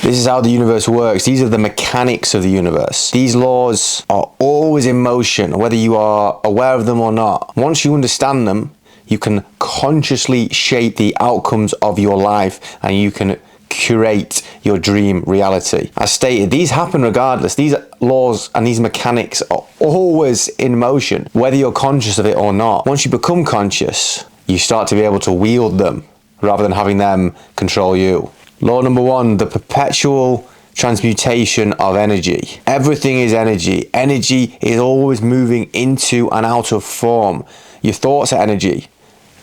This is how the universe works. These are the mechanics of the universe. These laws are always in motion, whether you are aware of them or not. Once you understand them, you can consciously shape the outcomes of your life, and you can curate your dream reality. As stated, these happen regardless. These laws and these mechanics are always in motion, whether you're conscious of it or not. Once you become conscious, you start to be able to wield them rather than having them control you. Law number 1, the perpetual transmutation of energy. Everything is energy. Energy is always moving into and out of form. Your thoughts are energy.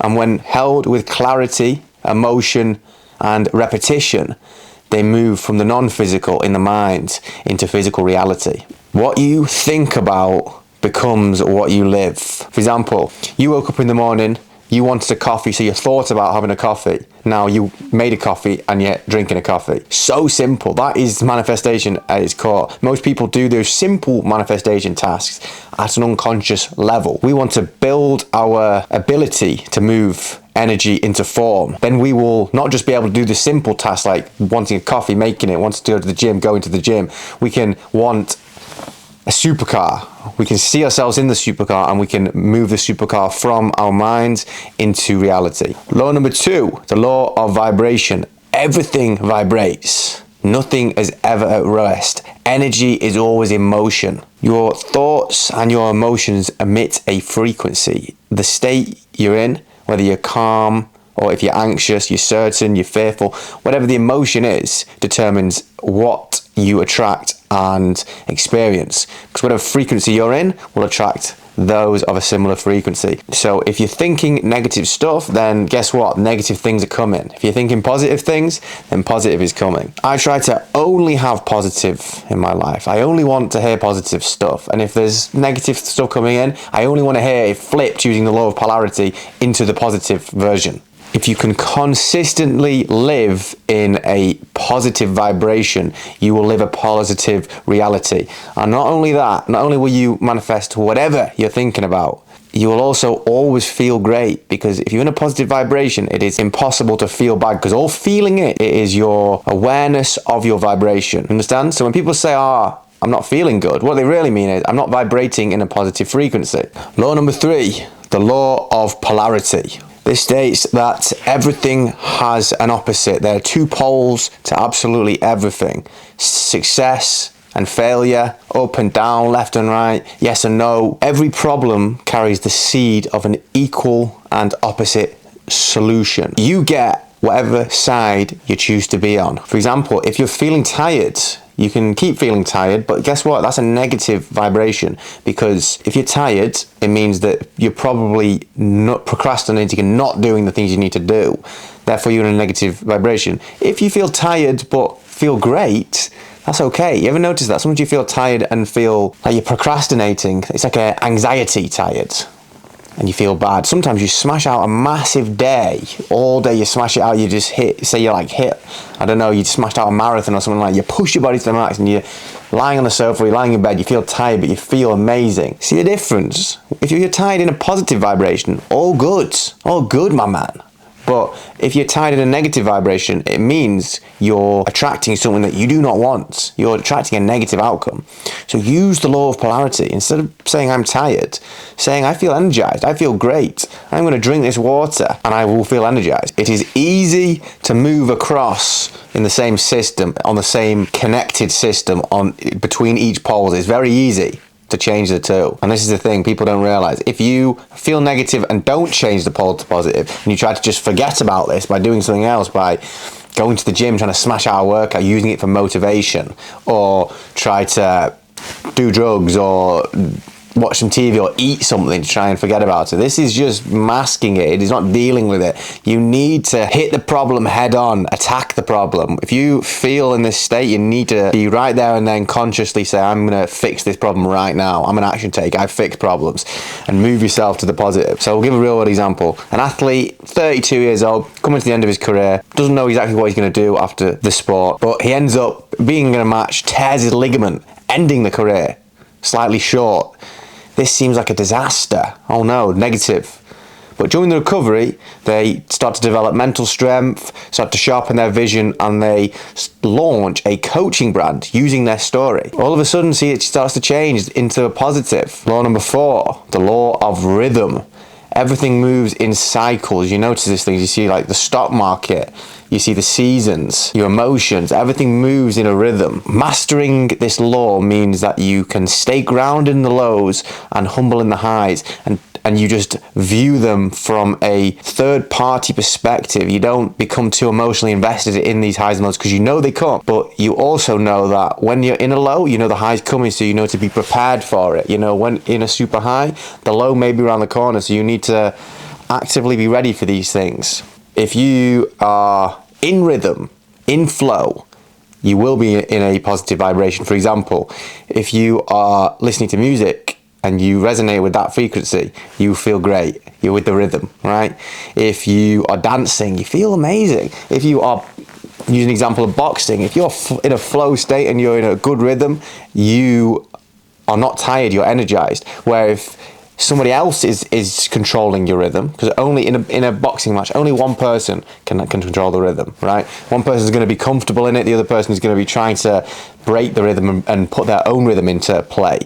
And when held with clarity, emotion, and repetition, they move from the non-physical in the mind into physical reality. What you think about becomes what you live. For example, you woke up in the morning, you wanted a coffee, so you thought about having a coffee. Now you made a coffee and you're drinking a coffee. So simple. That is manifestation at its core. Most people do those simple manifestation tasks at an unconscious level. We want to build our ability to move energy into form. Then we will not just be able to do the simple tasks like wanting a coffee, making it, wanting to go to the gym, going to the gym. We can want a supercar. We can see ourselves in the supercar, and we can move the supercar from our minds into reality. Law number 2, the law of vibration. Everything vibrates. Nothing is ever at rest. Energy is always in motion. Your thoughts and your emotions emit a frequency. The state you're in, whether you're calm or if you're anxious, you're certain, you're fearful, whatever the emotion is, determines what you attract and experience. Because whatever frequency you're in will attract those of a similar frequency. So if you're thinking negative stuff, then guess what? Negative things are coming. If you're thinking positive things, then positive is coming. I try to only have positive in my life. I only want to hear positive stuff. And if there's negative stuff coming in, I only want to hear it flipped using the law of polarity into the positive version. If you can consistently live in a positive vibration, you will live a positive reality. And not only that, not only will you manifest whatever you're thinking about, you will also always feel great, because if you're in a positive vibration, it is impossible to feel bad, because all feeling it is your awareness of your vibration. Understand? So when people say, I'm not feeling good, what they really mean is, I'm not vibrating in a positive frequency. Law number 3, the law of polarity. This states that everything has an opposite. There are 2 poles to absolutely everything. Success and failure, up and down, left and right, yes and no. Every problem carries the seed of an equal and opposite solution. You get whatever side you choose to be on. For example, if you're feeling tired, you can keep feeling tired, but guess what? That's a negative vibration, because if you're tired, it means that you're probably not procrastinating and not doing the things you need to do. Therefore, you're in a negative vibration. If you feel tired but feel great, that's okay. You ever notice that? Sometimes you feel tired and feel like you're procrastinating. It's like an anxiety tired, and you feel bad. Sometimes you smash out a massive day. All day you smash it out, you just hit, say you're like I don't know, you smashed out a marathon or something like that. You push your body to the max and you're lying on the sofa, you're lying in bed, you feel tired, but you feel amazing. See the difference? If you're tired in a positive vibration, all good, my man. But if you're tired in a negative vibration, it means you're attracting something that you do not want. You're attracting a negative outcome. So use the law of polarity. Instead of saying I'm tired, saying I feel energized, I feel great. I'm going to drink this water and I will feel energized. It is easy to move across in the same system, on the same connected system between each pole. It's very easy to change the 2. And this is the thing people don't realize. If you feel negative and don't change the pole to positive, and you try to just forget about this by doing something else, by going to the gym, trying to smash out a workout, using it for motivation, or try to do drugs or watch some TV or eat something to try and forget about it. This is just masking it. It is not dealing with it. You need to hit the problem head on, attack the problem. If you feel in this state, you need to be right there and then consciously say, I'm going to fix this problem right now. I'm an action taker. I fix problems, and move yourself to the positive. So we'll give a real world example. An athlete, 32 years old, coming to the end of his career, doesn't know exactly what he's going to do after the sport, but he ends up being in a match, tears his ligament, ending the career slightly short. This seems like a disaster. Oh no, negative. But during the recovery, they start to develop mental strength, start to sharpen their vision, and they launch a coaching brand using their story. All of a sudden, see, it starts to change into a positive. Law number 4, the law of rhythm. Everything moves in cycles. You notice these things. You see like the stock market, you see the seasons, your emotions, everything moves in a rhythm. Mastering this law means that you can stay grounded in the lows and humble in the highs, and you just view them from a third-party perspective. You don't become too emotionally invested in these highs and lows because you know they come. But you also know that when you're in a low, you know the high's coming, so you know to be prepared for it. You know, when in a super high, the low may be around the corner, so you need to actively be ready for these things. If you are in rhythm, in flow, you will be in a positive vibration. For example, if you are listening to music and you resonate with that frequency, you feel great. You're with the rhythm, right? If you are dancing, you feel amazing. If you are, use an example of boxing, if you're in a flow state and you're in a good rhythm, you are not tired, you're energized. Where if somebody else is controlling your rhythm, because only in a boxing match, only one person can control the rhythm, right? One person is going to be comfortable in it, the other person is going to be trying to break the rhythm and put their own rhythm into play.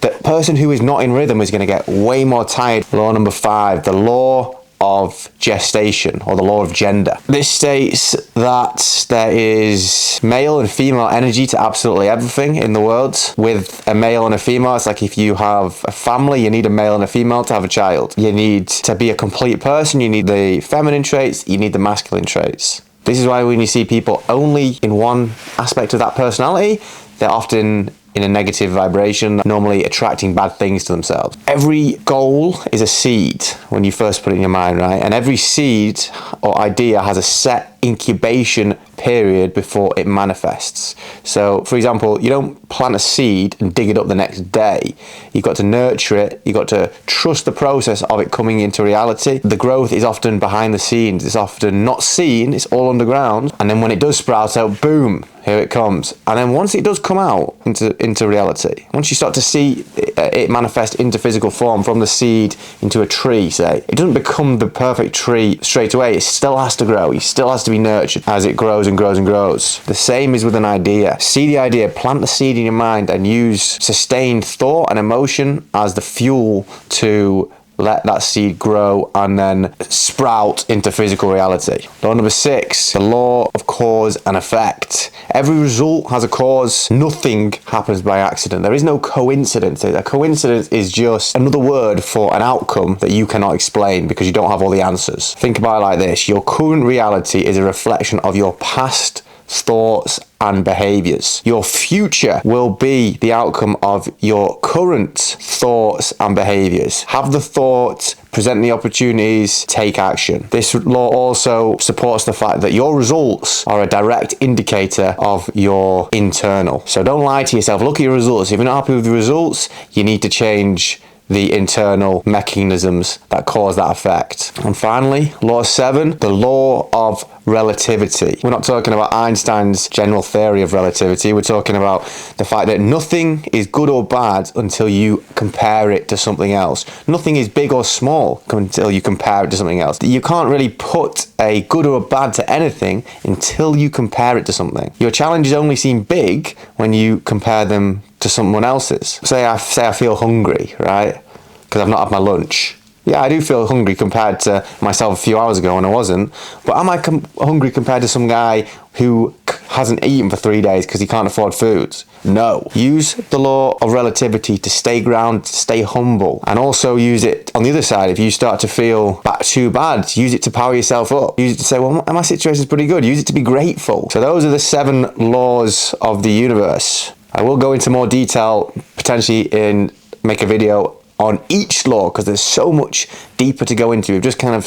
The person who is not in rhythm is going to get way more tired. Law number 5, the law of gestation, or the law of gender. This states that there is male and female energy to absolutely everything in the world. With a male and a female, it's like if you have a family, you need a male and a female to have a child. You need to be a complete person, you need the feminine traits, you need the masculine traits. This is why when you see people only in one aspect of that personality, they're often in a negative vibration, normally attracting bad things to themselves. Every goal is a seed when you first put it in your mind, right? And every seed or idea has a set incubation period before it manifests. So, for example, you don't plant a seed and dig it up the next day. You've got to nurture it. You've got to trust the process of it coming into reality. The growth is often behind the scenes. It's often not seen. It's all underground. And then when it does sprout out, boom, here it comes. And then once it does come out into reality, once you start to see it manifest into physical form, from the seed into a tree, say, it doesn't become the perfect tree straight away. It still has to grow. It still has to be nurtured as it grows and grows and grows. The same is with an idea. See the idea, plant the seed in your mind, and use sustained thought and emotion as the fuel to let that seed grow and then sprout into physical reality. Law number 6, the law of cause and effect. Every result has a cause. Nothing happens by accident. There is no coincidence. A coincidence is just another word for an outcome that you cannot explain because you don't have all the answers. Think about it like this. Your current reality is a reflection of your past thoughts and behaviors. Your future will be the outcome of your current thoughts and behaviors. Have the thoughts, present the opportunities, take action. This law also supports the fact that your results are a direct indicator of your internal. So don't lie to yourself. Look at your results. If you're not happy with the results, you need to change the internal mechanisms that cause that effect. And finally, law 7, the law of relativity. We're not talking about Einstein's general theory of relativity. We're talking about the fact that nothing is good or bad until you compare it to something else. Nothing is big or small until you compare it to something else. You can't really put a good or a bad to anything until you compare it to something. Your challenges only seem big when you compare them to someone else's. Say I feel hungry, right? Because I've not had my lunch. Yeah, I do feel hungry compared to myself a few hours ago when I wasn't. But am I hungry compared to some guy who hasn't eaten for 3 days because he can't afford food? No. Use the law of relativity to stay grounded, to stay humble, and also use it on the other side. If you start to feel too bad, use it to power yourself up. Use it to say, well, my situation is pretty good. Use it to be grateful. So those are the 7 laws of the universe. I will go into more detail potentially and make a video on each law because there's so much deeper to go into. We've just kind of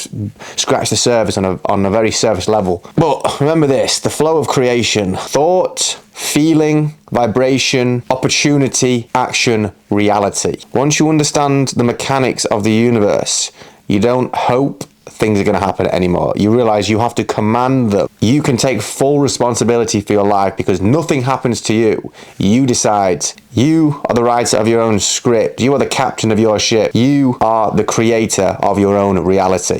scratched the surface on a very surface level. But remember this, the flow of creation: thought, feeling, vibration, opportunity, action, reality. Once you understand the mechanics of the universe, you don't hope, things are going to happen anymore. You realize you have to command them. You can take full responsibility for your life because nothing happens to you. You decide. You are the writer of your own script. You are the captain of your ship. You are the creator of your own reality.